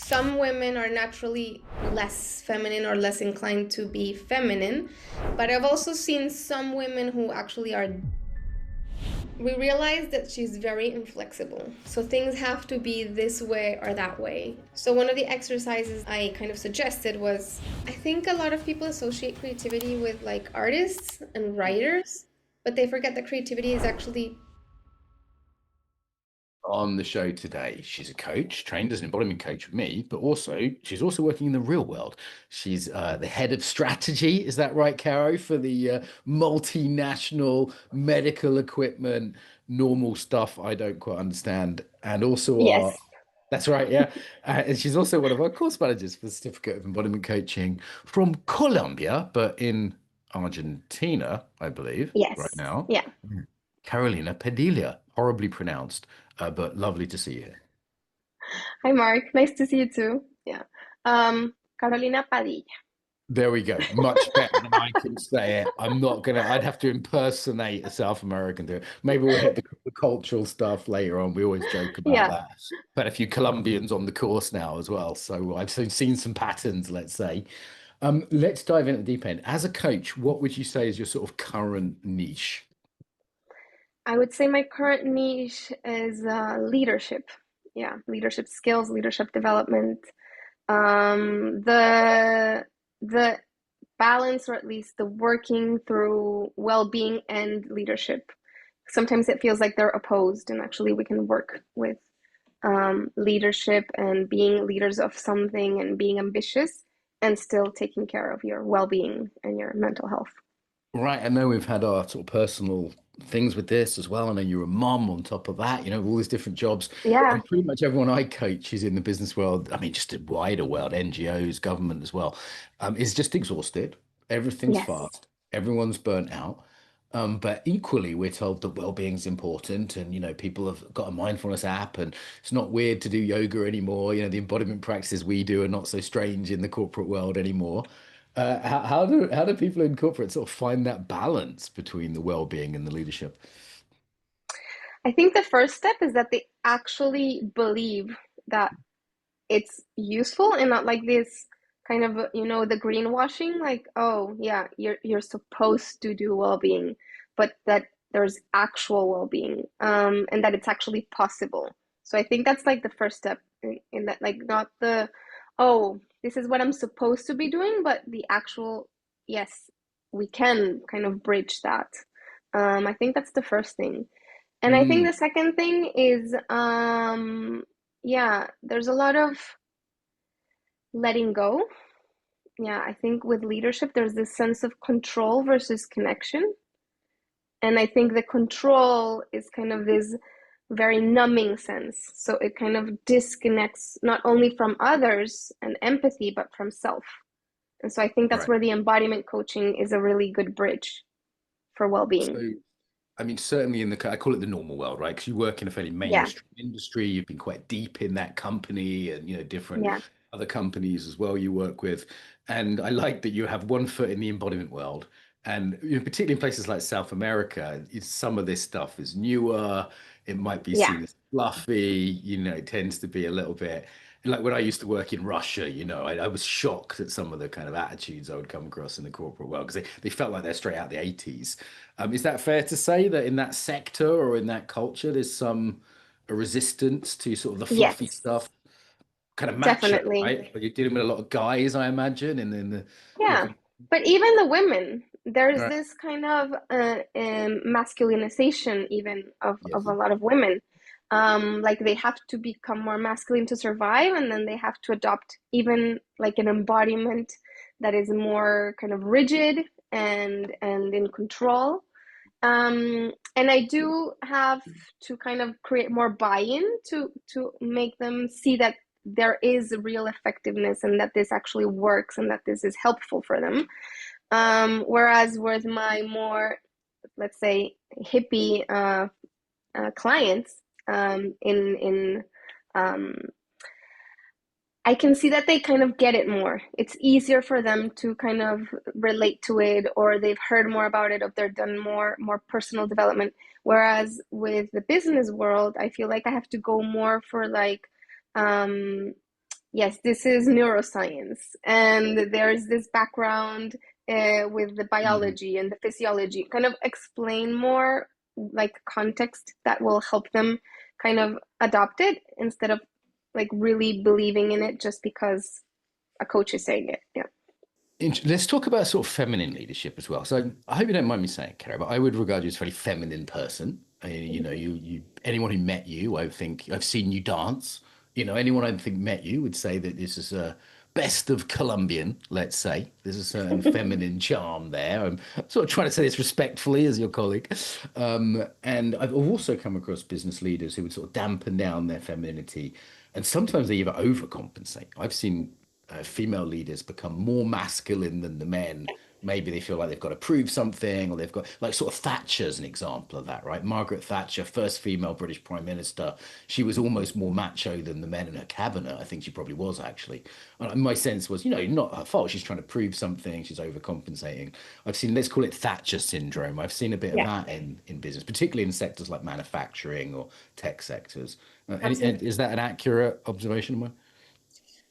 some women are naturally less feminine or less inclined to be feminine, but I've also seen some women who actually are. We realized that she's very inflexible. So things have to be this way or that way. So one of the exercises I kind of suggested was, I think a lot of people associate creativity with like artists and writers, but they forget that creativity is actually. On the show today. She's a coach, trained as an embodiment coach with me, but also she's also working in the real world. She's the head of strategy. Is that right, Caro, for the multinational medical equipment, normal stuff I don't quite understand, and also our. Yes. That's right, yeah. And she's also one of our course managers for the Certificate of Embodiment Coaching from Colombia, but in Argentina, I believe, right Yes. now. Yeah. Carolina Padilla, horribly pronounced, but lovely to see you here. Hi, Mark. Nice to see you too. Yeah. Carolina Padilla. There we go. Much better than I can say it. I'd have to impersonate a South American to it. Maybe we'll hit the cultural stuff later on. We always joke about Yeah. that. But a few Colombians on the course now as well. So I've seen some patterns, let's say. Let's dive in at the deep end. As a coach, what would you say is your sort of current niche? I would say my current niche is leadership. Yeah, leadership skills, leadership development. The balance, or at least the working through well-being and leadership. Sometimes it feels like they're opposed, and actually we can work with leadership and being leaders of something and being ambitious and still taking care of your well-being and your mental health. Right, I know we've had our sort of personal things with this as well. I know you're a mum on top of that, all these different jobs. Yeah. And pretty much everyone I coach is in the business world. I mean, just a wider world, NGOs, government as well, is just exhausted. Everything's Yes. fast. Everyone's burnt out. But equally, we're told that well-being is important, and people have got a mindfulness app, and it's not weird to do yoga anymore. The embodiment practices we do are not so strange in the corporate world anymore. How do people in corporate sort of find that balance between the well-being and the leadership? I think the first step is that they actually believe that it's useful and not like this kind of, the greenwashing, like, oh yeah, you're supposed to do well-being, but that there's actual well-being, and that it's actually possible. So I think that's like the first step in that, like, not the, oh, this is what I'm supposed to be doing, but the actual, yes, we can kind of bridge that. I think that's the first thing. And I think Mm, the second thing is, yeah, there's a lot of letting go. Yeah, I think with leadership, there's this sense of control versus connection. And I think the control is kind of this very numbing sense. So it kind of disconnects not only from others and empathy, but from self. And so I think that's right. where the embodiment coaching is a really good bridge for well being. So, I mean, certainly I call it the normal world, right? Because you work in a fairly Yeah, mainstream industry. You've been quite deep in that company and, different yeah, other companies as well you work with. And I like that you have one foot in the embodiment world. And particularly in places like South America, some of this stuff is newer. It might be yeah. seen as fluffy, it tends to be a little bit like when I used to work in Russia, I was shocked at some of the kind of attitudes I would come across in the corporate world because they felt like they're straight out the 80s. Is that fair to say that in that sector or in that culture, there's some a resistance to sort of the fluffy Yes, stuff, kind of macho, definitely. right? But you're dealing with a lot of guys, I imagine, and then the Yeah, kind but even the women, there's right. this kind of masculinization even of Yes. a lot of women. Like they have to become more masculine to survive, and then they have to adopt even like an embodiment that is more kind of rigid and in control. And I do have to kind of create more buy-in to make them see that there is real effectiveness and that this actually works and that this is helpful for them. Whereas with my more, let's say, hippie clients, in um, I can see that they kind of get it more. It's easier for them to kind of relate to it, or they've heard more about it, or they've done more personal development. Whereas with the business world, I feel like I have to go more for like, um, Yes, this is neuroscience, and there's this background with the Mhm. biology and the physiology. Kind of explain more like context that will help them kind of adopt it instead of like really believing in it just because a coach is saying it. Yeah. Let's talk about sort of feminine leadership as well. So I hope you don't mind me saying, Kara, but I would regard you as a very feminine person. You know, anyone who met you, I think I've seen you dance. You know, anyone I think met you would say that this is a best of Colombian, let's say. There's a certain feminine charm there. I'm sort of trying to say this respectfully as your colleague. And I've also come across business leaders who would sort of dampen down their femininity, and sometimes they even overcompensate. I've seen female leaders become more masculine than the men. Maybe they feel like they've got to prove something, or they've got, like, sort of Thatcher's an example of that, right? Margaret Thatcher, first female British Prime Minister, she was almost more macho than the men in her cabinet. I think she probably was, actually. And my sense was, you know, not her fault. She's trying to prove something. She's overcompensating. I've seen, let's call it Thatcher syndrome. I've seen a bit of Yeah, that in business, particularly in sectors like manufacturing or tech sectors. And absolutely. is that an accurate observation of mine?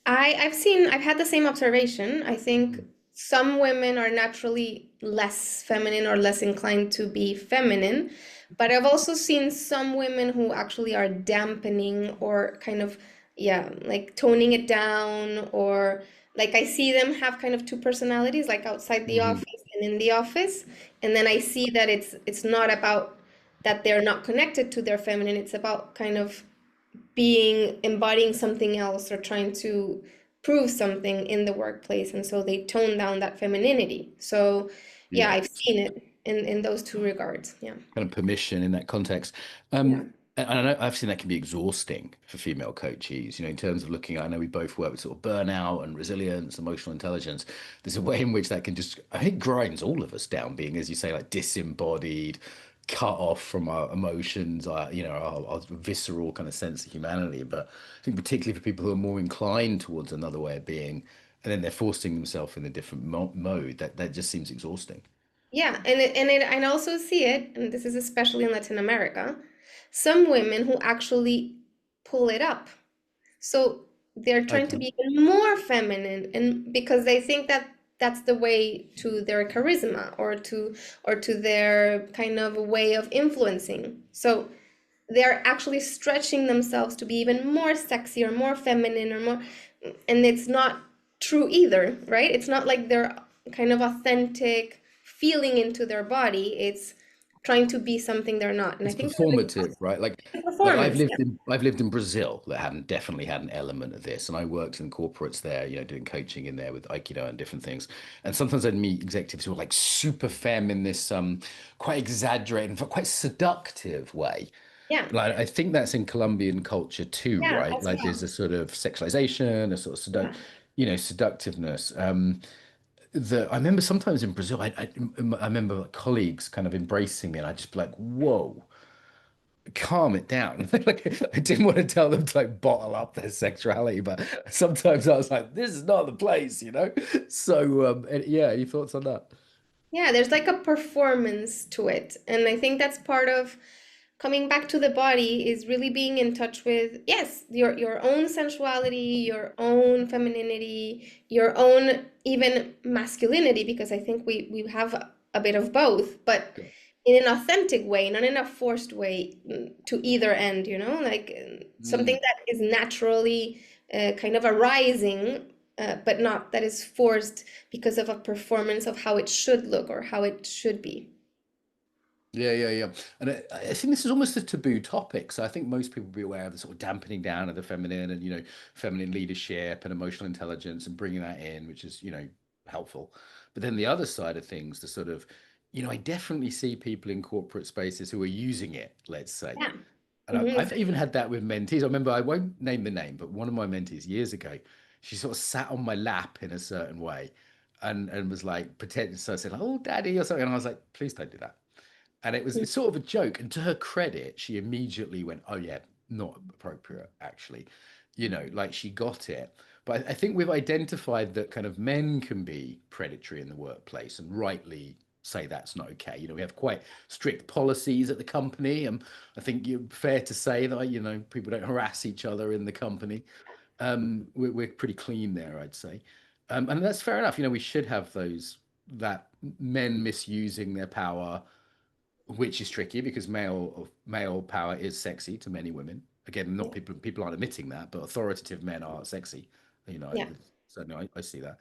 I've had the same observation. I think some women are naturally less feminine or less inclined to be feminine, but I've also seen some women who actually are dampening or kind of, yeah, like toning it down, or like I see them have kind of two personalities, like outside the Mhm. office and in the office, and then I see that it's not about that they're not connected to their feminine, it's about kind of being embodying something else or trying to prove something in the workplace, and so they tone down that femininity. So yeah, Yeah. I've seen it in those two regards. Yeah. Kind of permission in that context. Yeah. And I know I've seen that can be exhausting for female coaches, you know, in terms of looking at, I know we both work with sort of burnout and resilience, emotional intelligence. There's a way in which that can just, I think, grinds all of us down, being, as you say, like disembodied, cut off from our emotions, you know, our visceral kind of sense of humanity. But I think particularly for people who are more inclined towards another way of being, and then they're forcing themselves in a different mode, that just seems exhausting. Yeah, and I also see it, and this is especially in Latin America, some women who actually pull it up. So they're trying to Okay. be even more feminine, and because they think that that's the way to their charisma or to their kind of way of influencing. So they're actually stretching themselves to be even more sexy or more feminine or more, and it's not true either, right? It's not like they're kind of authentic feeling into their body. It's trying to be something they're not. And I It's think there's performative, right? a Like I've performance. lived in I've lived in Brazil that hadn't definitely had an element of this, and I worked in corporates there, you know, doing coaching in there with Aikido and different things. And sometimes I'd meet executives who were like super femme in this quite exaggerated, quite seductive way. Yeah, Like I think that's in Colombian culture too, yeah, right? as Like there's well. a sort of sexualization, a sort of Yeah. you know, seductiveness. I remember sometimes in Brazil, I remember like colleagues kind of embracing me, and I'd just be like, "Whoa, calm it down." Like I didn't want to tell them to like bottle up their sexuality, but sometimes I was like, "This is not the place," you know. So yeah, any thoughts on that? Yeah, there's like a performance to it. And I think that's part of coming back to the body is really being in touch with, yes, your own sensuality, your own femininity, your own even masculinity, because I think we have a bit of both, but in an authentic way, not in a forced way, to either end, like something Mm. that is naturally kind of arising, but not that is forced because of a performance of how it should look or how it should be. Yeah, yeah, yeah. And I think this is almost a taboo topic. So I think most people will be aware of the sort of dampening down of the feminine and, you know, feminine leadership and emotional intelligence and bringing that in, which is, you know, helpful. But then the other side of things, the sort of, you know, I definitely see people in corporate spaces who are using it, let's say. Yeah. And I've Hmm. even had that with mentees. I remember, I won't name the name, but one of my mentees years ago, she sort of sat on my lap in a certain way and was like pretending. So I said, like, "Oh, daddy," or something. And I was like, "Please don't do that." And it's sort of a joke. And to her credit, she immediately went, "Oh yeah, not appropriate, actually." You know, like she got it. But I think we've identified that kind of men can be predatory in the workplace and rightly say that's not okay. You know, we have quite strict policies at the company. And I think you're fair to say that, you know, people don't harass each other in the company. We're pretty clean there, I'd say. And that's fair enough. We should have those that men misusing their power, which is tricky because male power is sexy to many women. Again, not Yeah. people aren't admitting that, but authoritative men are sexy. Yeah. Certainly I see that.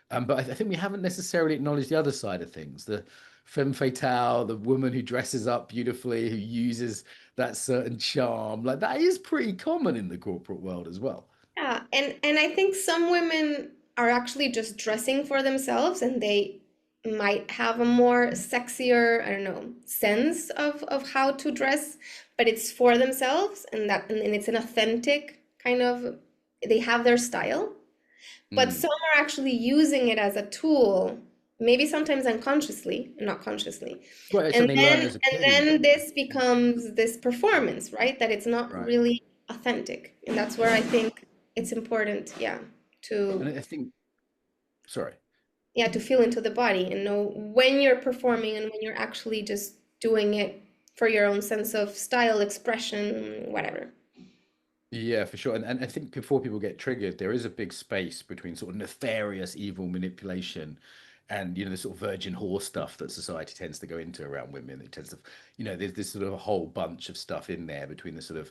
But I think we haven't necessarily acknowledged the other side of things, the femme fatale, the woman who dresses up beautifully, who uses that certain charm. Like that is pretty common in the corporate world as well. Yeah, and I think some women are actually just dressing for themselves and they might have a more sexier, I don't know, sense of how to dress, but it's for themselves and it's an authentic kind of they have their style. But Mm. some are actually using it as a tool, maybe sometimes unconsciously, not consciously. Well, it's And something they learn then as a and kid, then even. this becomes this performance, right? That it's not Right. really authentic. And that's where I think it's important, yeah, And to I think, sorry. yeah, to feel into the body and know when you're performing and when you're actually just doing it for your own sense of style, expression, whatever. Yeah, for sure. And I think before people get triggered, there is a big space between sort of nefarious, evil manipulation and, the sort of virgin whore stuff that society tends to go into around women. It tends to, there's this sort of a whole bunch of stuff in there between the sort of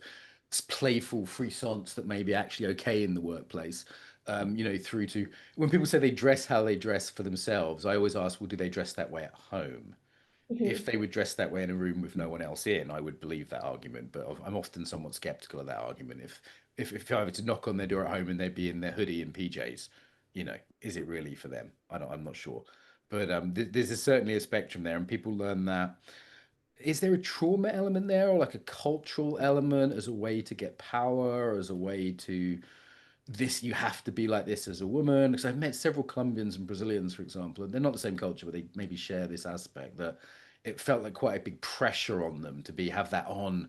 playful frissons that may be actually okay in the workplace, through to when people say they dress how they dress for themselves, I always ask, well, do they dress that way at home? If Hmm. they were dressed that way in a room with no one else in, I would believe that argument. But I'm often somewhat skeptical of that argument. If I were to knock on their door at home and they'd be in their hoodie and PJs, is it really for them? I'm not sure. But there's certainly a spectrum there, and people learn that. Is there a trauma element there, or like a cultural element as a way to get power, or as a way to this you have to be like this as a woman? Because I've met several Colombians and Brazilians, for example, and they're not the same culture, but they maybe share this aspect that it felt like quite a big pressure on them to be have that on,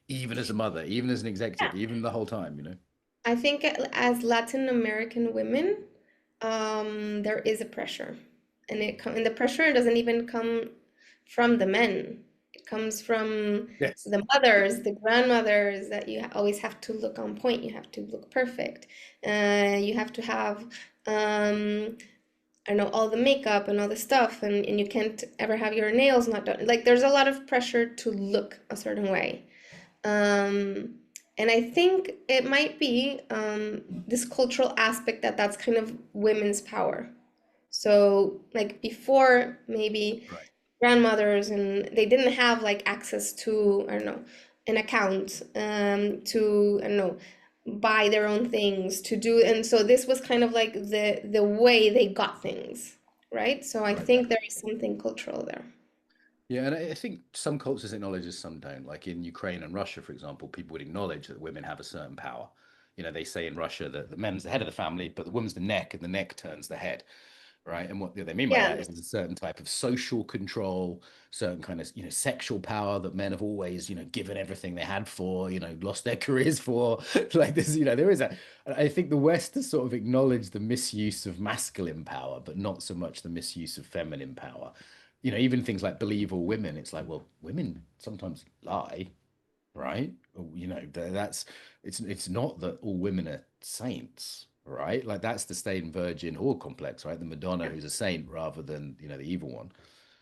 even as a mother, even as an executive, even the whole time. I think as Latin American women, there is a pressure, and the pressure doesn't even come from the men. It comes from Yes. the mothers, the grandmothers, that you always have to look on point. You have to look perfect. You have to have, I don't know, all the makeup and all the stuff, and you can't ever have your nails not done. Like there's a lot of pressure to look a certain way. Um, and I think it might be this cultural aspect that's kind of women's power. So, like before, maybe Right. grandmothers and they didn't have like access to, I don't know, an account, to, I don't know, buy their own things, to do, and so this was kind of like the way they got things, right? So I Right. think there is something cultural there. Yeah, and I think some cultures acknowledge this, some don't. Like in Ukraine and Russia, for example, people would acknowledge that women have a certain power. They say in Russia that the man's the head of the family, but the woman's the neck, and the neck turns the head, right? And what they mean by Yeah. that is there's a certain type of social control, certain kind of sexual power that men have always given everything they had for, lost their careers for. Like this, there is a. I think the West has sort of acknowledged the misuse of masculine power, but not so much the misuse of feminine power. Even things like believe all women. It's like, well, women sometimes lie, right? That's it's not that all women are saints, right? Like that's the stained virgin whore complex, right? The Madonna who's a saint rather than the evil one.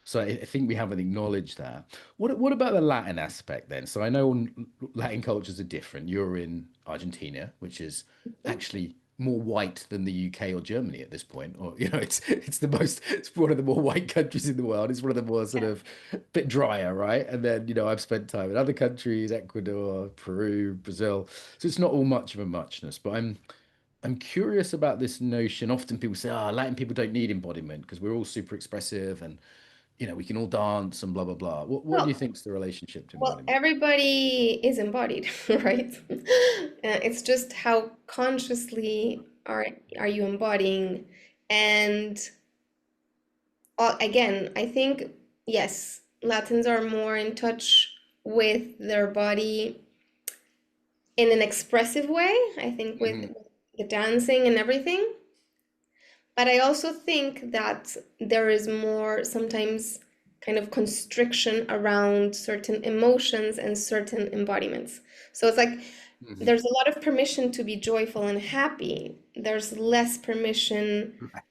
So I think we haven't acknowledged that. What about the Latin aspect then? So I know Latin cultures are different. You're in Argentina, which is actually more white than the UK or Germany at this point. Or it's one of the more white countries in the world. It's one of the more sort of bit drier, right? And then I've spent time in other countries, Ecuador, Peru, Brazil. So it's not all much of a muchness. But I'm curious about this notion. Often people say, Latin people don't need embodiment because we're all super expressive and we can all dance and blah blah blah. What do you Well, think is the relationship to Well, embodiment? everybody is embodied, right? It's just how consciously are you embodying? And again, I think yes, Latins are more in touch with their body in an expressive way. I think with Mhm. the dancing and everything. But I also think that there is more sometimes kind of constriction around certain emotions and certain embodiments. So it's like Hmm. there's a lot of permission to be joyful and happy. There's less permission Right.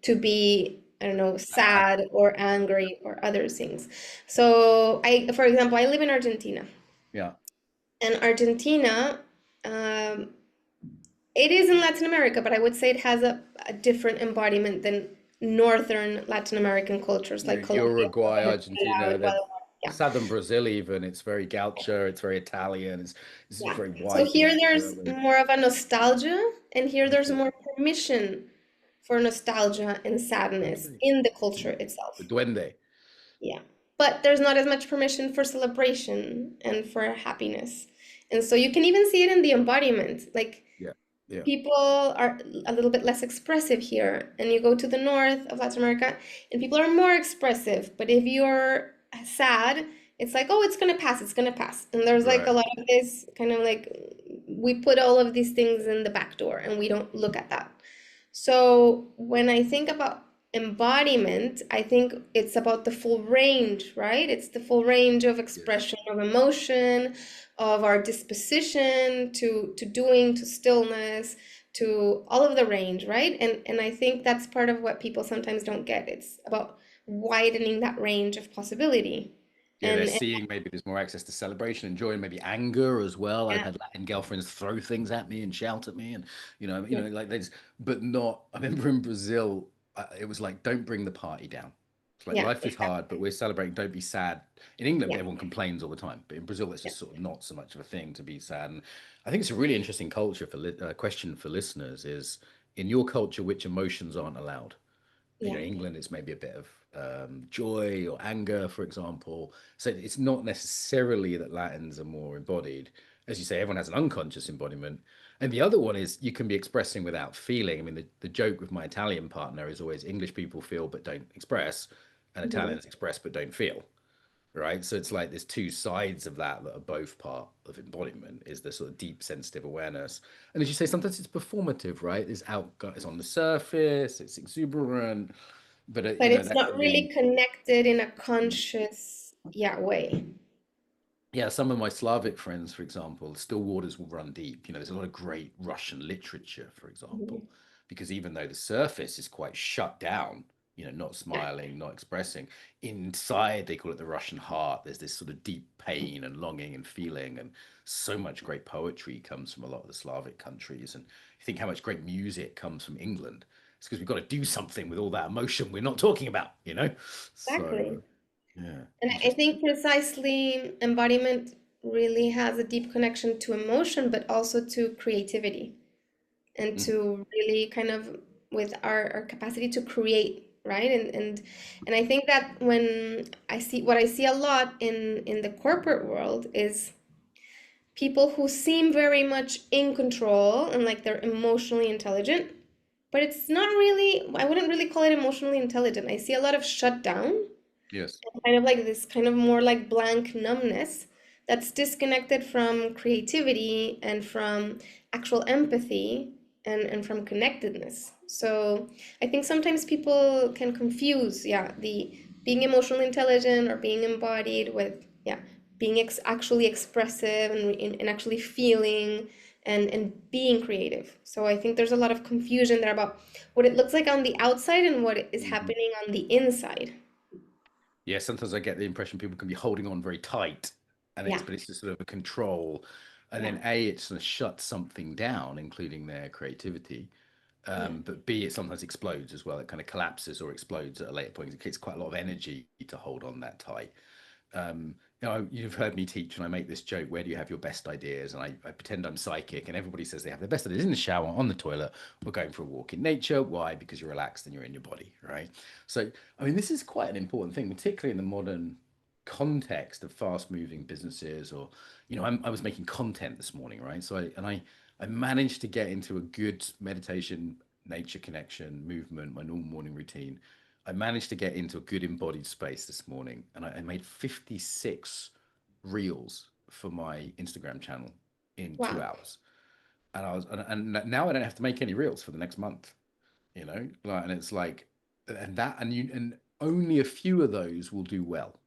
to be, I don't know, Uh, sad or angry or other things. So for example, I live in Argentina, yeah. and Argentina, um, it is in Latin America, but I would say it has a different embodiment than northern Latin American cultures You like know, Colombia, Uruguay, Venezuela, Argentina, they're Ecuador. Yeah, southern Brazil even. It's very gaucho, it's very Italian, it's yeah. very So white here and there's urban. more of a nostalgia, and here there's Okay. more permission for nostalgia and sadness Okay. in the culture Mm. The itself. duende. Yeah. But there's not as much permission for celebration and for happiness. And so you can even see it in the embodiment. Like Yeah. Yeah. people are a little bit less expressive here, and you go to the north of Latin America, and people are more expressive. But if you're sad, it's like, oh, it's gonna pass, it's gonna pass. And there's like a Right. lot of this kind of like we put all of these things in the back door, and we don't look at that. So when I think about embodiment, I think it's about the full range, right? It's the full range of Yes. expression of emotion, of our disposition to doing, to stillness, to all of the range, right? And I think that's part of what people sometimes don't get. It's about widening that range of possibility. Yeah, they're And seeing maybe there's more access to celebration and joy and maybe anger as well. I've yeah, had Latin girlfriends throw things at me and shout at me, and yeah, like there's, but not. I remember in Brazil, it was like, don't bring the party down. It's like yeah, life is hard, but we're celebrating. Don't be sad. In England, yeah, everyone complains all the time, but in Brazil, it's yeah, just sort of not so much of a thing to be sad. And I think it's a really interesting culture for question for listeners is in your culture, which emotions aren't allowed? yeah, England, it's maybe a bit of joy or anger, for example. So it's not necessarily that Latins are more embodied. As you say, everyone has an unconscious embodiment. And the other one is you can be expressing without feeling. I mean, the joke with my Italian partner is always English people feel but don't express, and mhm, Italians express but don't feel. Right. So it's like there's two sides of that that are both part of embodiment is the sort of deep sensitive awareness. And as you say, sometimes it's performative, right? It's on the surface, it's exuberant, but but it's that not can really be. connected in a conscious, yeah, way. Yeah, some of my Slavic friends, for example, still waters will run deep. There's a lot of great Russian literature, for Mhm. example, because even though the surface is quite shut down, not Yeah, smiling, not expressing, inside they call it the Russian heart. There's this sort of deep pain and longing and feeling, and so much great poetry comes from a lot of the Slavic countries. And you think how much great music comes from England. It's because we've got to do something with all that emotion we're not talking about. exactly. So, yeah, And I interesting. think precisely embodiment really has a deep connection to emotion, but also to creativity and Mhm. to really kind of with our capacity to create, right? And I think that when I see what I see a lot in the corporate world is people who seem very much in control and like they're emotionally intelligent, but it's not really, I wouldn't really call it emotionally intelligent. I see a lot of shutdown, Yes. kind of like this kind of more like blank numbness that's disconnected from creativity and from actual empathy and from connectedness. So I think sometimes people can confuse, yeah, the being emotionally intelligent or being embodied with, yeah, being actually expressive and actually feeling and being creative. So I think there's a lot of confusion there about what it looks like on the outside and what is Mhm. happening on the inside. Yeah, sometimes I get the impression people can be holding on very tight, and Yeah. it's just sort of a control, and Yeah. then A, it sort of shuts something down, including their creativity. Yeah, But B, it sometimes explodes as well. It kind of collapses or explodes at a later point. It takes quite a lot of energy to hold on that tight. You've heard me teach, and I make this joke: where do you have your best ideas? And I pretend I'm psychic, and everybody says they have their best ideas in the shower, on the toilet, or going for a walk in nature. Why? Because you're relaxed and you're in your body, right? So, I mean, this is quite an important thing, particularly in the modern context of fast-moving businesses. Or, I was making content this morning, right? So, I managed to get into a good meditation, nature connection, movement, my normal morning routine. I managed to get into a good embodied space this morning, and I made 56 reels for my Instagram channel in two wow. hours. And now I don't have to make any reels for the next month, and it's like, and only a few of those will do well.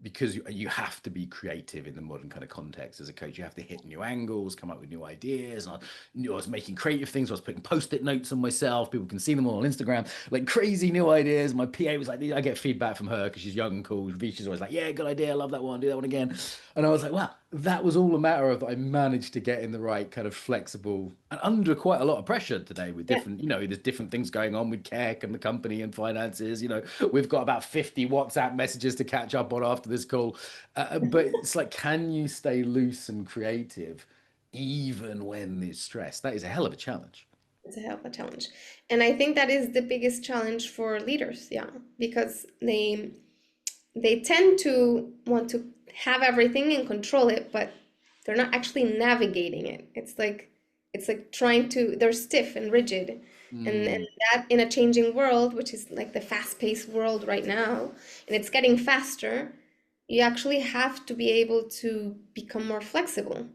because you have to be creative in the modern kind of context as a coach. You have to hit new angles, come up with new ideas. I was making creative things. I was putting post-it notes on myself. People can see them all on Instagram, like crazy new ideas. My PA was like, I get feedback from her because she's young and cool. She's always like, yeah, good idea. I love that one. Do that one again. And I was like, wow, that was all a matter of I managed to get in the right kind of flexible and under quite a lot of pressure today with Yeah. different, there's different things going on with Keck and the company and finances. We've got about 50 WhatsApp messages to catch up on after this call. But it's like, can you stay loose and creative even when there's stress? That is a hell of a challenge. It's a hell of a challenge. And I think that is the biggest challenge for leaders, yeah, because they tend to want to have everything and control it, but they're not actually navigating it. It's like trying to, they're stiff and rigid. And Mm, that in a changing world, which is like the fast-paced world right now, and it's getting faster, you actually have to be able to become more flexible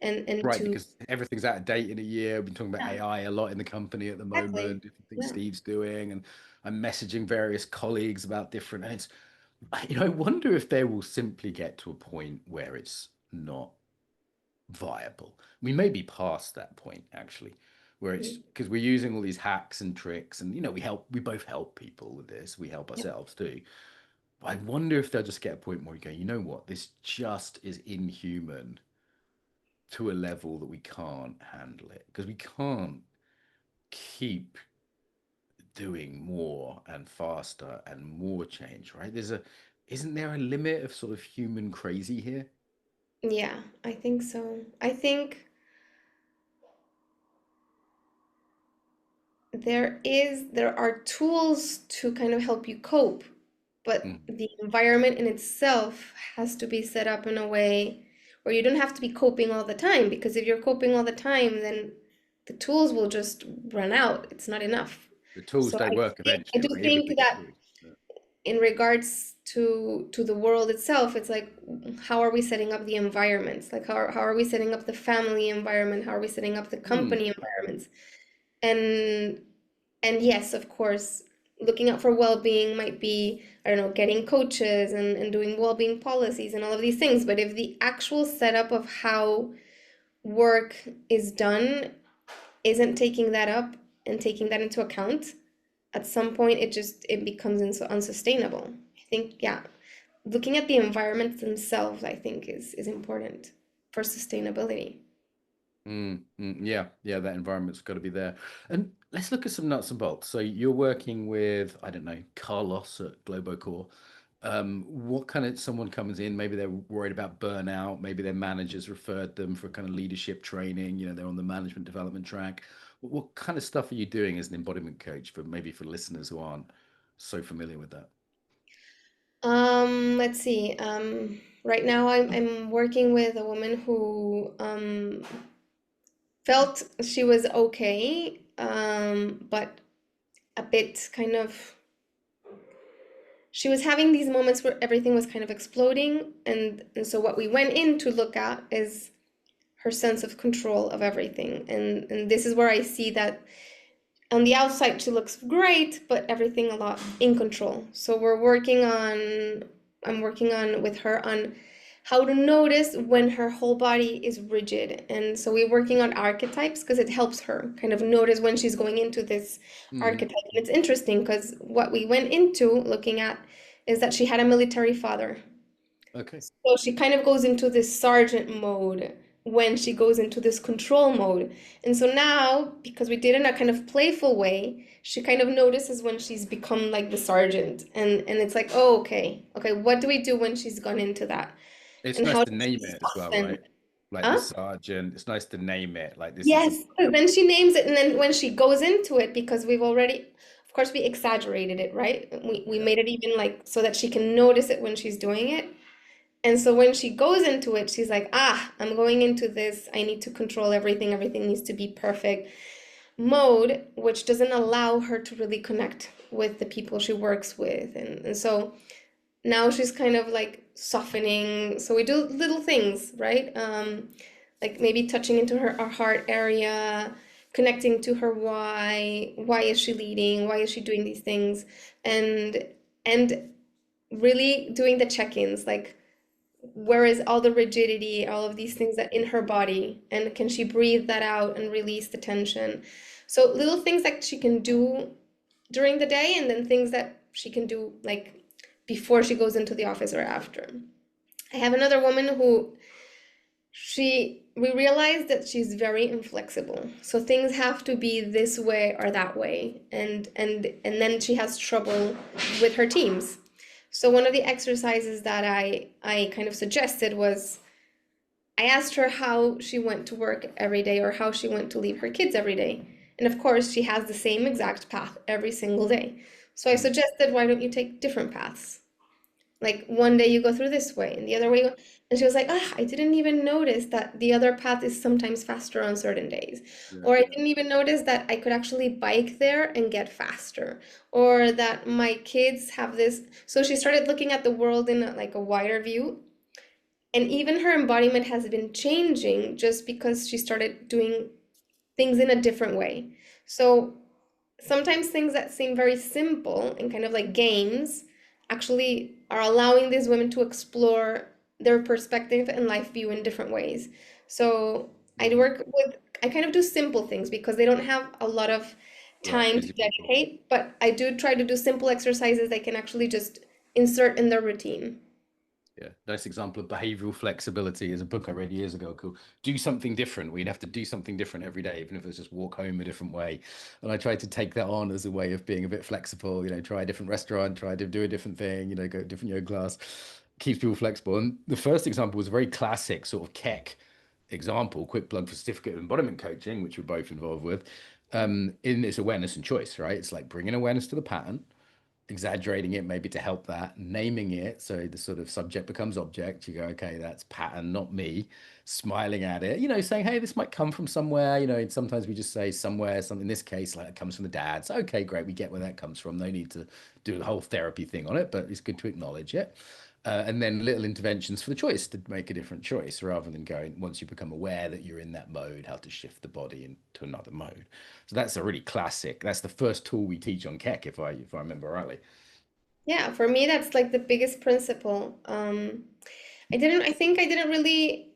and right, to, because everything's out of date in a year. We've been talking about yeah, AI a lot in the company at the exactly. moment, different things Yeah. Steve's doing, and I'm messaging various colleagues about different. And I wonder if they will simply get to a point where it's not viable. We may be past that point actually, where it's because we're using all these hacks and tricks, and we both help people with this. We help Yeah. ourselves too. But I wonder if they'll just get a point where we go, you know what, this just is inhuman to a level that we can't handle it because we can't keep doing more and faster and more change, right? Isn't there a limit of sort of human crazy here? Yeah, I think so. I think there are tools to kind of help you cope, but Mm. the environment in itself has to be set up in a way where you don't have to be coping all the time, because if you're coping all the time, then the tools will just run out. It's not enough. The tools So don't work I eventually, do right? Even if think we get that tools. Yeah. in regards to the world itself, it's like, how are we setting up the environments? Like how are we setting up the family environment? How are we setting up the Hmm. company environments? And and yes, of course, looking out for well-being might be, I don't know, getting coaches and doing well-being policies and all of these things. But if the actual setup of how work is done isn't taking that up and taking that into account, at some point it becomes unsustainable. I think, yeah, looking at the environments themselves, I think is important for sustainability. Yeah, yeah, that environment's got to be there. And let's look at some nuts and bolts. So you're working with, I don't know, Carlos at Globocore. What kind of someone comes in? Maybe they're worried about burnout. Maybe their managers referred them for kind of leadership training. They're on the management development track. What kind of stuff are you doing as an embodiment coach for maybe for listeners who aren't so familiar with that? Let's see. Right now I'm working with a woman who felt she was okay, but a bit kind of, she was having these moments where everything was kind of exploding, and so what we went in to look at is her sense of control of everything. And this is where I see that on the outside she looks great, but everything a lot in control. So I'm working on with her on how to notice when her whole body is rigid. And so we're working on archetypes because it helps her kind of notice when she's going into this Hmm. archetype. And it's interesting because what we went into looking at is that she had a military father. Okay. So she kind of goes into this sergeant mode when she goes into this control mode. And so now, because we did it in a kind of playful way, she kind of notices when she's become like the sergeant. And it's like, oh, okay, okay, what do we do when she's gone into that? It's And nice how to does she name it as well, soften? right? Like the Huh? sergeant. It's nice to name it. Like this is Yes, 'cause then she names it, and then when she goes into it, because we've already, of course, we exaggerated it, right? We yeah. made it even like so that she can notice it when she's doing it. And so when she goes into it, she's like, ah, I'm going into this. I need to control everything. Everything needs to be perfect mode, which doesn't allow her to really connect with the people she works with. And so now she's kind of like softening. So we do little things, right? Like maybe touching into her heart area, connecting to her why. Why is she leading? Why is she doing these things? And really doing the check-ins, like where is all the rigidity, all of these things that in her body, and can she breathe that out and release the tension? So little things that she can do during the day, and then things that she can do like before she goes into the office or after. I have another woman who we realized that she's very inflexible. So things have to be this way or that way. And then she has trouble with her teams. So one of the exercises that I kind of suggested was I asked her how she went to work every day or how she went to leave her kids every day. And of course, she has the same exact path every single day. So I Mm. suggested, why don't you take different paths? Like one day you go through this way and the other way you go. And she was like, ah, I didn't even notice that the other path is sometimes faster on certain days. Yeah, Or I yeah. didn't even notice that I could actually bike there and get faster. Or that my kids have this. So she started looking at the world in like a wider view. And even her embodiment has been changing just because she started doing things in a different way. So sometimes things that seem very simple and kind of like games actually are allowing these women to explore their perspective and life view in different ways. So Mm. I kind of do simple things because they don't have a lot of Yeah, time to physical tools. dedicate, but I do try to do simple exercises they can actually just insert in their routine. Yeah, nice example of behavioral flexibility is a book I read years ago called Do Something Different. We'd have to do something different every day, even if it's just walk home a different way. And I tried to take that on as a way of being a bit flexible, try a different restaurant, try to do a different thing, go to a different yoga class, keeps people flexible. And the first example was a very classic sort of Keck example, quick plug for certificate of embodiment coaching, which we're both involved with, in its awareness and choice, right? It's like bringing awareness to the pattern, exaggerating it maybe to help that, naming it so the sort of subject becomes object. You go, okay, that's pattern, not me. Smiling at it, saying, hey, this might come from somewhere, and sometimes we just say somewhere, something in this case, like it comes from the dad. So, okay, great, we get where that comes from. No need to do the whole therapy thing on it, but it's good to acknowledge it. And then little interventions for the choice to make a different choice rather than going, once you become aware that you're in that mode, how to shift the body into another mode. So that's a really classic. That's the first tool we teach on Keck, if I remember rightly. Yeah, for me, that's like the biggest principle. I think I didn't really,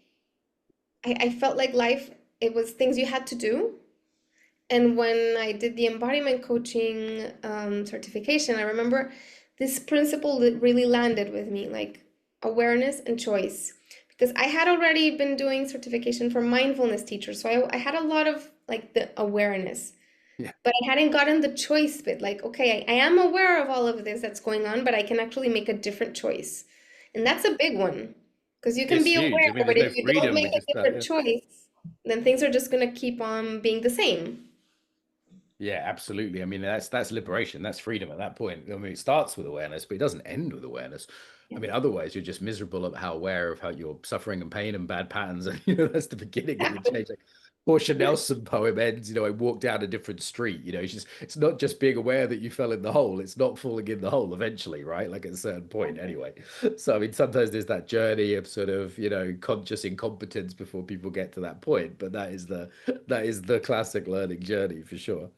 I felt like life, it was things you had to do. And when I did the embodiment coaching certification, I remember this principle that really landed with me, like awareness and choice. Because I had already been doing certification for mindfulness teachers, so I had a lot of like the awareness, Yeah. but I hadn't gotten the choice bit. Like, okay, I am aware of all of this that's going on, but I can actually make a different choice. And that's a big one, because you can It's be huge. I aware, mean, but there's if no you don't freedom make with a just that. different Yeah. choice, then things are just going to keep on being the same. Yeah, absolutely. I mean, that's liberation. That's freedom at that point. I mean, it starts with awareness, but it doesn't end with awareness. I mean, otherwise you're just miserable at how aware of how you're suffering and pain and bad patterns. And that's the beginning of the change. Like Portia Nelson poem ends, I walked down a different street. It's not just being aware that you fell in the hole. It's not falling in the hole eventually, right? Like at a certain point anyway. So I mean, sometimes there's that journey of sort of, conscious incompetence before people get to that point. But that is the classic learning journey for sure.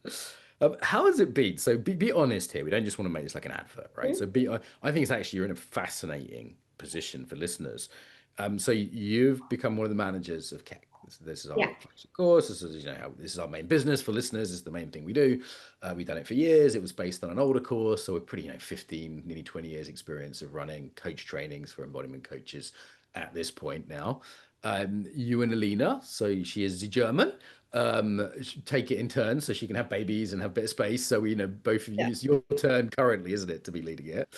How has it been? So be honest here. We don't just want to make this like an advert, right? So I think it's actually you're in a fascinating position for listeners. So you've become one of the managers of Keck. This is Yeah. our flagship course. This is our main business for listeners. This is the main thing we do. We've done it for years. It was based on an older course, so we're pretty, 15, nearly 20 years experience of running coach trainings for embodiment coaches at this point now. You and Alina, so she is German, take it in turns so she can have babies and have a bit of space. So we, both of Yeah. you, it's your turn currently, isn't it, to be leading it?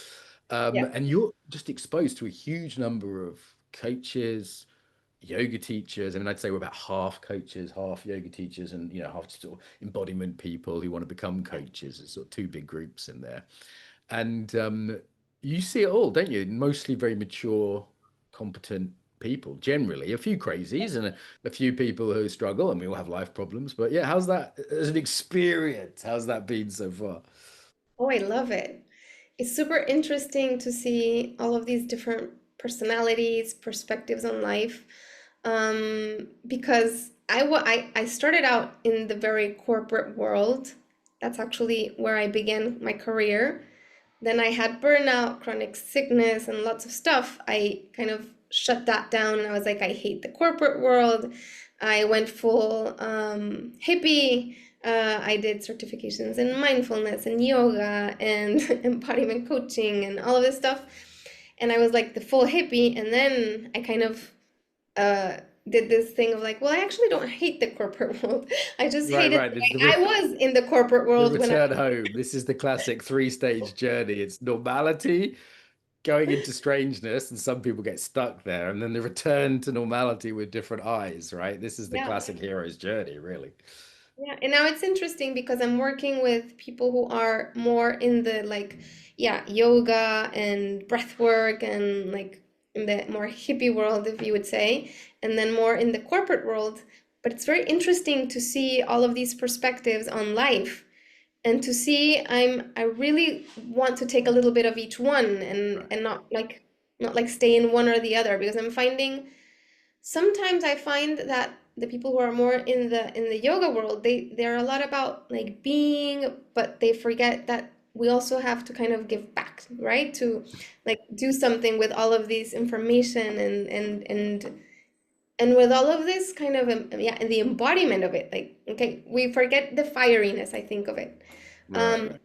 Yeah. And you're just exposed to a huge number of coaches, yoga teachers. I mean, I'd say we're about half coaches, half yoga teachers, and half sort of embodiment people who want to become coaches. There's sort of two big groups in there. And you see it all, don't you? Mostly very mature, competent people, generally. A few crazies and a few people who struggle, and we all have life problems. But yeah, how's that as an experience? How's that been so far? Oh, I love it. It's super interesting to see all of these different personalities, perspectives on life. Because I started out in the very corporate world. That's actually where I began my career. Then I had burnout, chronic sickness, and lots of stuff. I kind of shut that down and I was like, I hate the corporate world. I went full hippie. I did certifications in mindfulness and yoga and embodiment coaching and all of this stuff. And I was like the full hippie. And then I kind of uh, did this thing of like, well, I actually don't hate the corporate world. I just Right, hated right. the This is way I was in the corporate the world when I return home. This is the classic three-stage journey. It's normality, going into strangeness, and some people get stuck there, and then the return to normality with different eyes, right? This is the yeah. classic hero's journey, really. Yeah, and now it's interesting because I'm working with people who are more in the like, yeah, yoga and breath work and like in the more hippie world, if you would say, and then more in the corporate world. But it's very interesting to see all of these perspectives on life and to see I really want to take a little bit of each one Right. and not like stay in one or the other because I'm finding sometimes I find that the people who are more in the yoga world, they're a lot about like being, but they forget that we also have to kind of give back, right? To like do something with all of these information and with all of this kind of yeah, and the embodiment of it. Like, okay, we forget the fieriness, I think of it. Right, Um, right.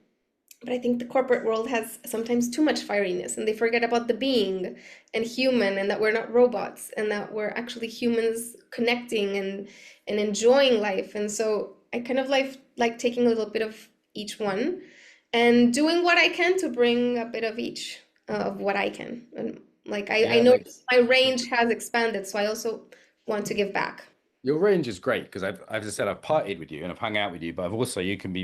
but I think the corporate world has sometimes too much fieriness and they forget about the being and human and that we're not robots and that we're actually humans connecting and enjoying life. And so I kind of like taking a little bit of each one and doing what I can to bring a bit of each of what I can. And like I Yeah, it know makes my sense. range has expanded, so I also want to give back. Your range is great because as I said, I've partied with you and I've hung out with you, but I've also you can be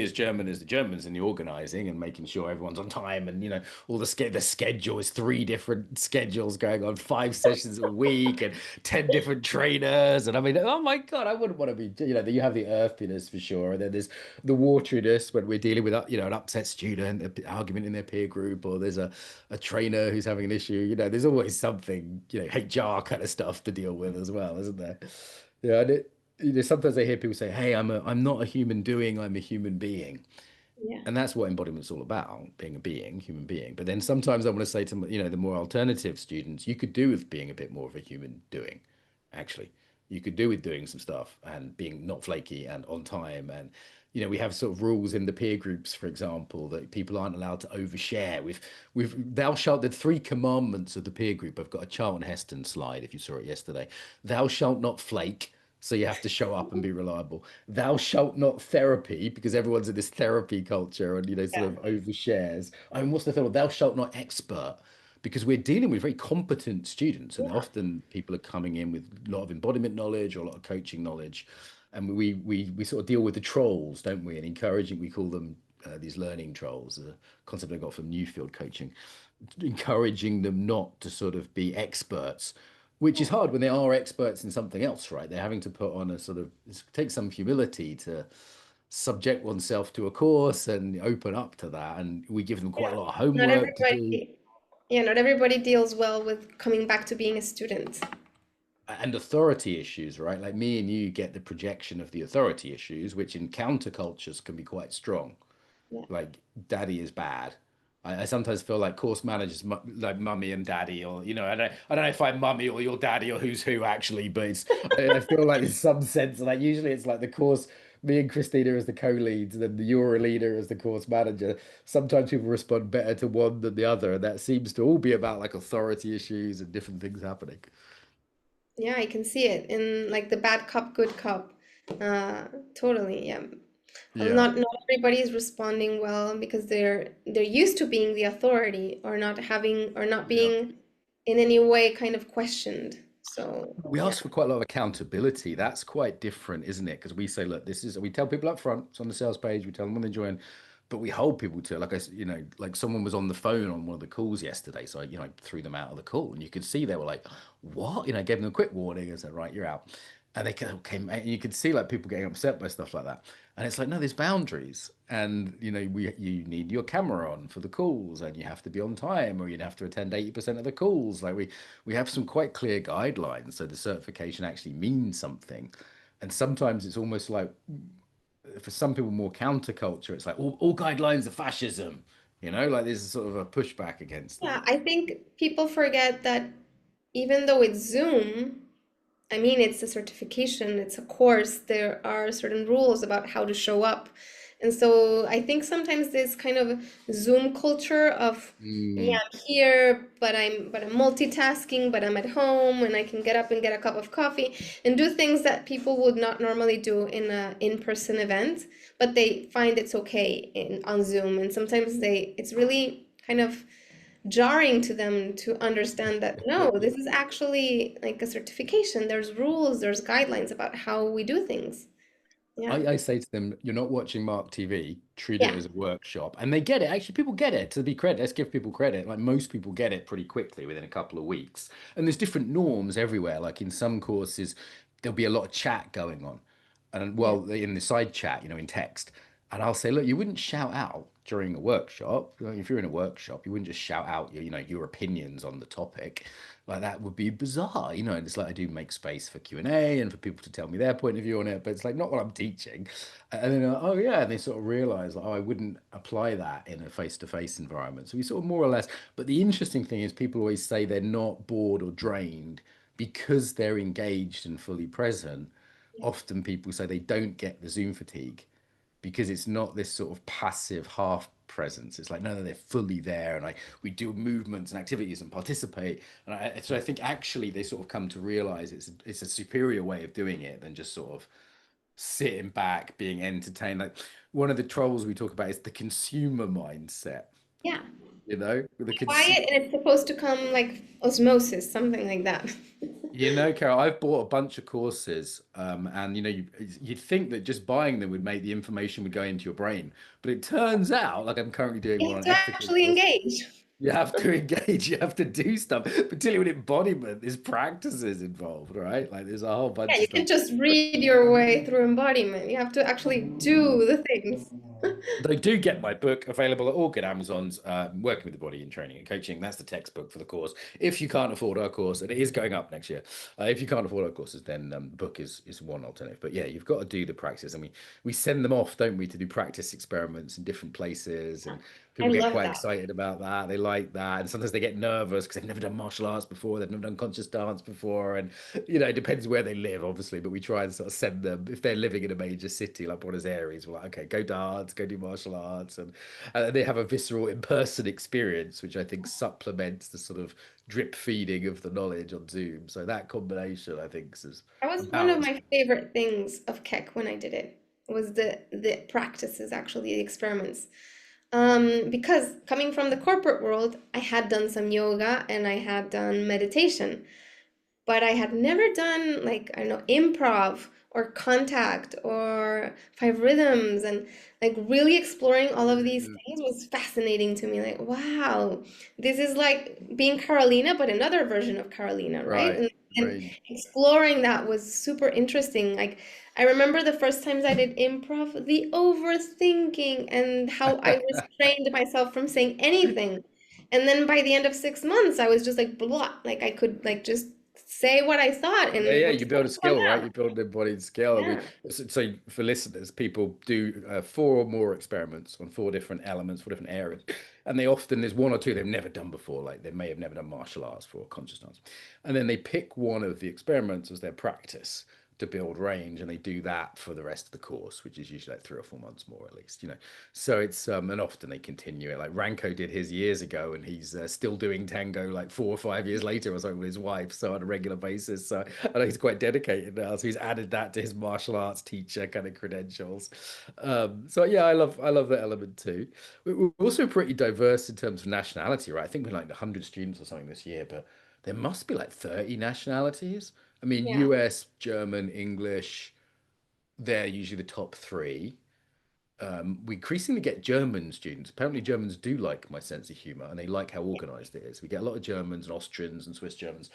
as German as the Germans in the organizing and making sure everyone's on time and all the schedule is three different schedules going on, 5 sessions a week and 10 different trainers. And I mean, oh my God, I wouldn't want to be, you have the earthiness for sure. And then there's the wateriness when we're dealing with, an upset student, an argument in their peer group, or there's a trainer who's having an issue. There's always something, HR kind of stuff to deal with as well, isn't there? Yeah, and sometimes I hear people say, "Hey, I'm not a human doing, I'm a human being." Yeah. And that's what embodiment's all about, being a being, human being. But then sometimes I want to say to, the more alternative students, you could do with being a bit more of a human doing, actually. You could do with doing some stuff and being not flaky and on time. And, we have sort of rules in the peer groups, for example, that people aren't allowed to overshare. Thou shalt, the three commandments of the peer group. I've got a Charlton Heston slide, if you saw it yesterday. Thou shalt not flake. So you have to show up and be reliable. Thou shalt not therapy, because everyone's in this therapy culture and sort Yeah. of overshares. I mean, what's the third one? Thou shalt not expert, because we're dealing with very competent students, and Yeah. often people are coming in with a lot of embodiment knowledge or a lot of coaching knowledge, and we sort of deal with the trolls, don't we? And encouraging, we call them these learning trolls, a concept I got from Newfield coaching, encouraging them not to sort of be experts, which is hard when they are experts in something else, right? They're having to put on a sort of, it takes some humility to subject oneself to a course and open up to that. And we give them quite a Yeah. lot of Not homework to do. everybody, yeah, not everybody deals well with coming back to being a student. And authority issues, right? Like me and you get the projection of the authority issues, which in countercultures can be quite strong. Yeah. Like daddy is bad. I sometimes feel like course managers like mummy and daddy, or I don't know if I'm mummy or your daddy or who's who actually, but I feel like there's some sense like usually it's like the course, me and Christina as the co-leads, and then you're a leader as the course manager. Sometimes people respond better to one than the other, and that seems to all be about like authority issues and different things happening. Yeah, I can see it in like the bad cop, good cop. Uh, totally, yeah. Yeah. Not everybody is responding well because they're used to being the authority or not having or not Yeah. being in any way kind of questioned. So, We yeah. ask for quite a lot of accountability. That's quite different, isn't it? Because we say, look, we tell people up front, it's on the sales page, we tell them when they join, but we hold people to, like like someone was on the phone on one of the calls yesterday. So I threw them out of the call and you could see they were like, what? I gave them a quick warning and said, right, you're out. And they came, and you could see like people getting upset by stuff like that. And it's like, no, there's boundaries. And, you need your camera on for the calls and you have to be on time or you'd have to attend 80% of the calls. Like we have some quite clear guidelines. So the certification actually means something. And sometimes it's almost like, for some people more counterculture, it's like all guidelines are fascism. Like there's sort of a pushback against Yeah, that. I think people forget that even though it's Zoom, I mean, it's a certification, it's a course. There are certain rules about how to show up. And so I think sometimes this kind of Zoom culture of, yeah, Mm, I'm here, but I'm multitasking, but I'm at home and I can get up and get a cup of coffee and do things that people would not normally do in a in-person event, but they find it's okay on Zoom. And sometimes it's really kind of jarring to them to understand that no, this is actually like a certification. There's rules, there's guidelines about how we do things. Yeah. I say to them, you're not watching Mark TV, treat it Yeah. as a workshop. And they get it. Actually, people get it. To be credit, let's give people credit. Like most people get it pretty quickly within a couple of weeks. And there's different norms everywhere. Like in some courses, there'll be a lot of chat going on. And Yeah. well, in the side chat, in text. And I'll say, look, you wouldn't shout out during a workshop. Like, if you're in a workshop, you wouldn't just shout out your opinions on the topic. Like that would be bizarre. And it's like I do make space for Q&A and for people to tell me their point of view on it, but it's like not what I'm teaching. And then, oh yeah, and they sort of realize, like, oh, I wouldn't apply that in a face-to-face environment. So we sort of more or less, but the interesting thing is people always say they're not bored or drained because they're engaged and fully present. Often people say they don't get the Zoom fatigue because it's not this sort of passive half presence. It's like, no, they're fully there, and like we do movements and activities and participate. And so I think actually they sort of come to realize it's a superior way of doing it than just sort of sitting back, being entertained. Like one of the trolls we talk about is the consumer mindset. Yeah. The Quiet and it's supposed to come like osmosis, something like that. Carol, I've bought a bunch of courses, and you'd think that just buying them would make the information would go into your brain, but it turns out, like I'm currently doing You one have on to ethical actually course. engage. You have to engage, you have to do stuff, particularly with embodiment. There's practices involved, right? Like there's a whole Yeah, bunch of you stuff. can just read your way through embodiment. You have to actually do the things. They do get my book available at all good Amazons, Working with the Body in Training and Coaching. That's the textbook for the course. If you can't afford our course, and it is going up next year, if you can't afford our courses, then the book is one alternative. But yeah, you've got to do the practice. And we send them off, don't we, to do practice experiments in different places. And I people get love quite that. excited about that. They like that. And sometimes they get nervous because they've never done martial arts before. They've never done conscious dance before. And, it depends where they live, obviously. But we try and sort of send them, if they're living in a major city like Buenos Aires, we're like, okay, go dance, go do martial arts. And they have a visceral in-person experience, which I think supplements the sort of drip feeding of the knowledge on Zoom. So that combination, I think, is That was one of about as my favorite things of Keck when I did it, was the practices, actually, the experiments. Because coming from the corporate world, I had done some yoga and I had done meditation, but I had never done like, I don't know, improv or contact or five rhythms, and like really exploring all of these good. things was fascinating to me. Like, wow, this is like being Carolina, but another version of Carolina, right? Right. And Right. exploring that was super interesting. Like, I remember the first times I did improv, the overthinking and how I restrained myself from saying anything. And then by the end of 6 months, I was just like blah, like I could like just say what I thought and Yeah, it yeah, would you build a come skill, right? out. You build an embodied skill. Yeah. So for listeners, people do four or more experiments on four different elements, four different areas, and they often there's one or two they've never done before, like they may have never done martial arts for consciousness, and then they pick one of the experiments as their practice to build range, and they do that for the rest of the course, which is usually like 3 or 4 months more at least. So it's and often they continue it. Like Ranko did his years ago, and he's still doing tango like 4 or 5 years later or something with his wife, so on a regular basis. So I know he's quite dedicated now. So he's added that to his martial arts teacher kind of credentials. So yeah, I love that element too. We're also pretty diverse in terms of nationality, right? I think we're like 100 students or something this year, but there must be like 30 nationalities. I mean, Yeah. US, German, English, they're usually the top three. We increasingly get German students. Apparently, Germans do like my sense of humor and they like how organized it is. We get a lot of Germans and Austrians and Swiss Germans.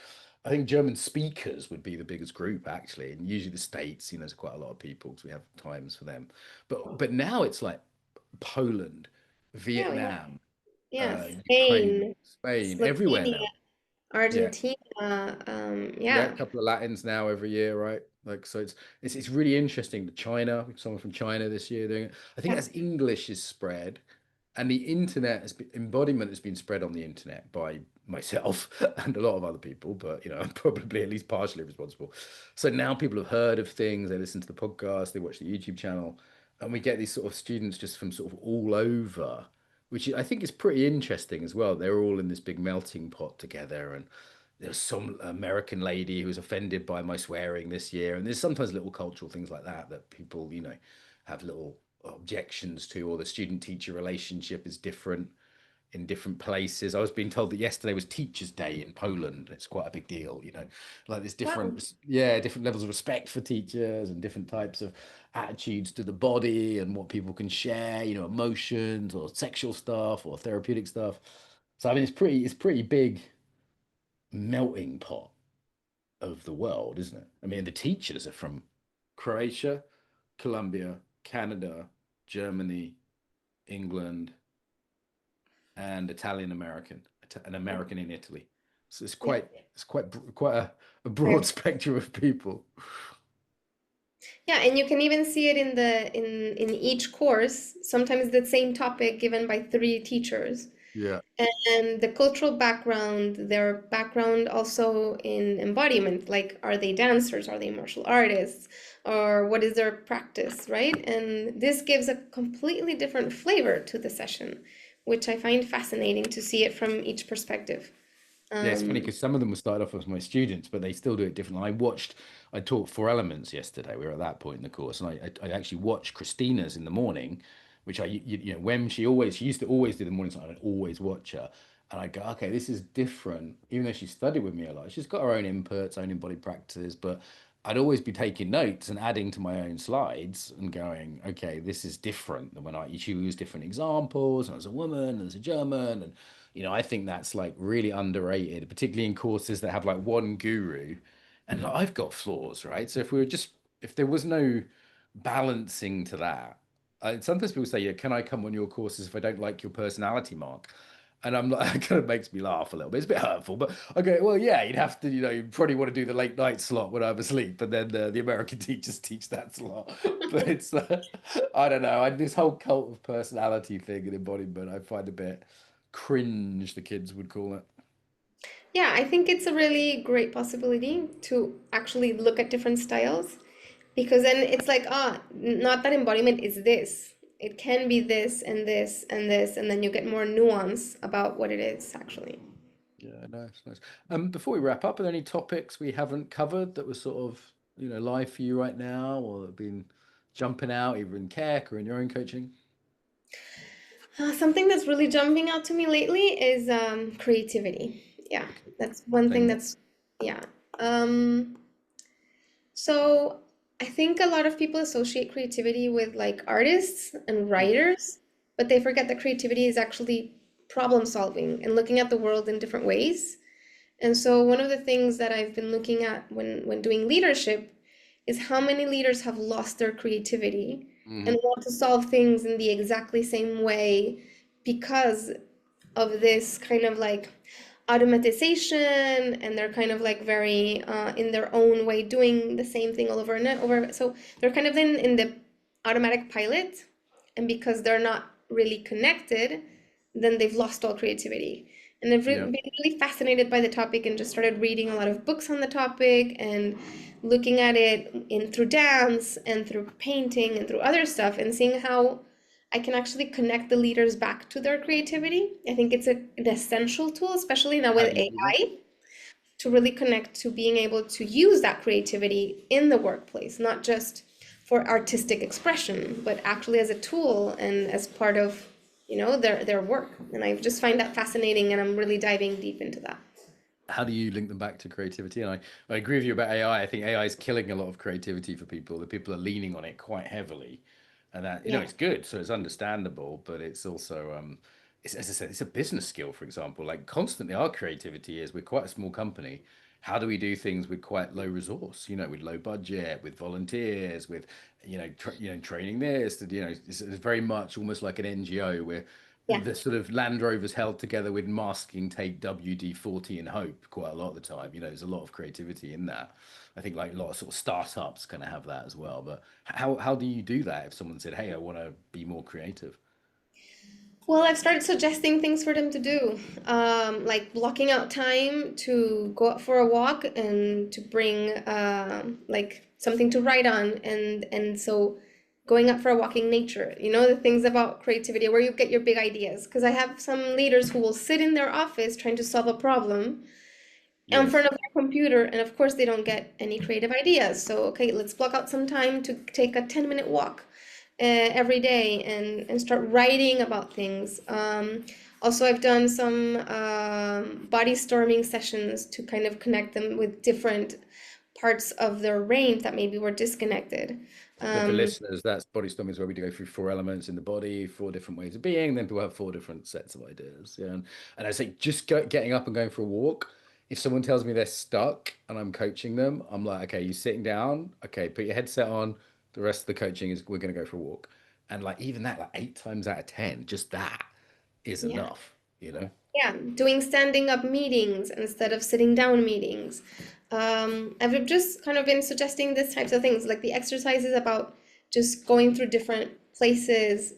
I think German speakers would be the biggest group actually, and usually the States. There's quite a lot of people because we have times for them. But now it's like Poland, Yeah, we have, Vietnam, yeah, Ukraine, Spain, Spain, everywhere Slovenia, now. Yeah, Argentina, yeah, a yeah. couple of Latins now every year, right? Like so, it's really interesting. China, someone from China this year doing it. I think Yeah. as English is spread, And the internet has been, embodiment has been spread on the internet by myself and a lot of other people, but you know, I'm probably at least partially responsible. So now people have heard of things, they listen to the podcast, they watch the YouTube channel, and we get these sort of students just from sort of all over, which I think is pretty interesting as well. They're all in this big melting pot together, and there's some American lady who was offended by my swearing this year, and there's sometimes little cultural things like that that people, you know, have little objections to, or the student teacher relationship is different in different places. I was being told that yesterday was Teachers' Day in Poland. It's quite a big deal, you know, like there's Wow. different, yeah, different levels of respect for teachers and different types of attitudes to the body and what people can share, you know, emotions or sexual stuff or therapeutic stuff. So I mean, it's pretty big melting pot of the world, isn't it? I mean, the teachers are from Croatia, Colombia, Canada, Germany, England, and Italian American, an American in Italy. So Yeah. it's quite a broad Very. spectrum of people. Yeah, and you can even see it in the in each course, sometimes the same topic given by three teachers. Yeah. And the cultural background, their background also in embodiment, like are they dancers, are they martial artists, or what is their practice, right? And this gives a completely different flavor to the session, which I find fascinating to see it from each perspective. Yeah, it's funny Um, because some of them were started off as my students, but they still do it differently. I taught Four Elements yesterday. We were at that point in the course, and I actually watched Christina's in the morning, which you know, when she used to always do the morning, so I'd always watch her. And I go, okay, this is different. Even though she studied with me a lot, she's got her own inputs, own embodied practices, but I'd always be taking notes and adding to my own slides and going, okay, this is different than when I choose different examples, and as a woman, and as a German, and you know, I think that's like really underrated, particularly in courses that have like one guru. And like, I've got flaws, right? So if there was no balancing to that, sometimes people say, yeah, can I come on your courses if I don't like your personality mark? And I'm like, it kind of makes me laugh a little bit. It's a bit hurtful, but okay, well, yeah, you'd have to, you know, you probably want to do the late night slot when I'm asleep, and then the American teachers teach that slot. But it's, I don't know, this whole cult of personality thing and embodiment, I find a bit cringe, the kids would call it. yeah, I think it's a really great possibility to actually look at different styles because then it's like, not that embodiment is this. It can be this and this and this, and then you get more nuance about what it is actually. Yeah, nice, nice. Before we wrap up, are there any topics we haven't covered that were sort of, you know, live for you right now, or that have been jumping out either in CAC or in your own coaching? Something that's really jumping out to me lately is creativity. Yeah, Okay, that's one saying thing more. that's, yeah. Um, so I think a lot of people associate creativity with like artists and Mm, writers, but they forget that creativity is actually problem solving and looking at the world in different ways. And so one of the things that I've been looking at when doing leadership is how many leaders have lost their creativity and mhm. want to solve things in the exactly same way because of this kind of like automatization, and they're kind of like very in their own way doing the same thing all over and over. So they're kind of in the automatic pilot, and because they're not really connected, then they've lost all creativity. And I've Yeah. been really fascinated by the topic and just started reading a lot of books on the topic and looking at it in through dance and through painting and through other stuff and seeing how I can actually connect the leaders back to their creativity. I think it's an essential tool, especially now How with do you do that? AI, to really connect to being able to use that creativity in the workplace, not just for artistic expression, but actually as a tool and as part of, their work. And I just find that fascinating, and I'm really diving deep into that. How do you link them back to creativity? And I agree with you about AI. I think AI is killing a lot of creativity for people. The people are leaning on it quite heavily, and that you know Yeah. it's good, so it's understandable, but it's also it's, as I said, it's a business skill. For example, like constantly our creativity is we're quite a small company. How do we do things with quite low resource? You know, with low budget, with volunteers, with training this. You know, it's very much almost like an NGO where Yeah. the sort of Land Rovers held together with masking tape, WD-40 and hope quite a lot of the time. You know, there's a lot of creativity in that. I think like a lot of sort of startups kind of have that as well. But how do you do that if someone said, "Hey, I want to be more creative"? Well, I've started suggesting things for them to do, like blocking out time to go out for a walk and to bring like something to write on, and so going out for a walk in nature. You know, the things about creativity where you get your big ideas. Because I have some leaders who will sit in their office trying to solve a problem in front Yes. of their computer, and of course they don't get any creative ideas. So okay, let's block out some time to take a 10-minute walk every day and start writing about things. Also, I've done some body storming sessions to kind of connect them with different parts of their range that maybe were disconnected. So for um, listeners, that's body storming is where we do go through four elements in the body, four different ways of being. Then people have four different sets of ideas. Yeah, and I say just getting up and going for a walk. If someone tells me they're stuck and I'm coaching them, I'm like, okay, you sitting down. Okay, put your headset on. The rest of the coaching is we're going to go for a walk. And like even that, like 8 times out of 10, just that is yeah. enough, you know? Yeah, doing standing up meetings instead of sitting down meetings. I've just kind of been suggesting these types of things, like the exercises about just going through different places,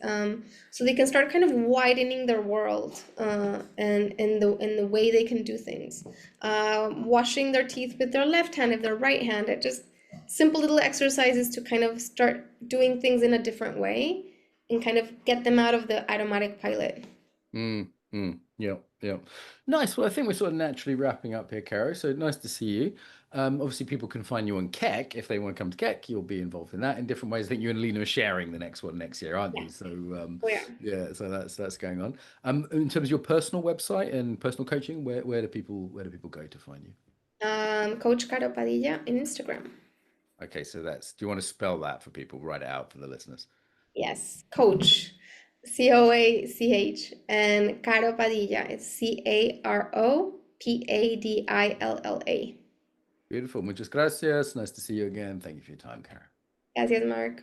so they can start kind of widening their world, and in the way they can do things. Washing their teeth with their left hand if their right hand. It just simple little exercises to kind of start doing things in a different way and kind of get them out of the automatic pilot. Yeah, yeah. Nice. Well, I think we're sort of naturally wrapping up here, Caro. So nice to see you. Obviously, people can find you on Keck. If they want to come to Keck, you'll be involved in that in different ways. I think you and Lena are sharing the next one next year, aren't you? Yes. So Oh yeah. yeah, so that's going on. In terms of your personal website and personal coaching, where do people go to find you? Coach Caro Padilla in Instagram. Okay, so that's do you want to spell that for people? Write it out for the listeners. Yes, Coach, Coach, and Caro Padilla. It's Caropadilla. Beautiful. Muchas gracias. Nice to see you again. Thank you for your time, Caro. Gracias, Mark.